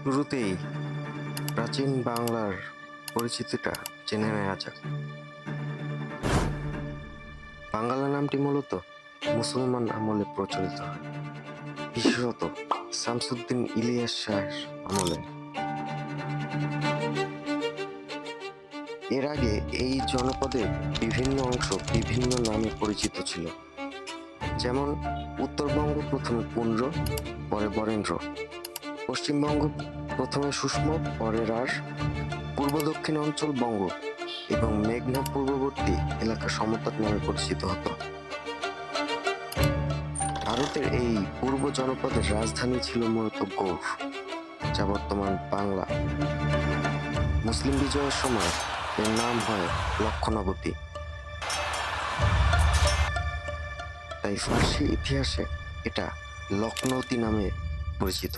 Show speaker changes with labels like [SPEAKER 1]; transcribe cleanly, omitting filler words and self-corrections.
[SPEAKER 1] শুরুতেই প্রাচীন বাংলার পরিচিতিটা জেনে নেওয়া যাক। বাংলা নামটি মূলত মুসলমান আমলে প্রচলিত হয়, বিশেষত শামসুদ্দিন ইলিয়াস শাহের আমলে। এর আগে এই জনপদের বিভিন্ন অংশ বিভিন্ন নামে পরিচিত ছিল, যেমন উত্তরবঙ্গ প্রথমে পুন্ড্র, পরে বরেন্দ্র, পশ্চিমবঙ্গ প্রথমে সুষম, পরে রাস, পূর্ব দক্ষিণ অঞ্চল বঙ্গ এবং মেঘনা পূর্ববর্তী এলাকা সমতট নামে পরিচিত হতো। ভারতের এই পূর্ব জনপদের রাজধানী ছিল মূলত গৌড়, যা বর্তমান বাংলা। মুসলিম বিজয়ের সময় এর নাম হয় লক্ষণাবতী। তাই ফার্সি ইতিহাসে এটা লখনৌতি নামে পরিচিত।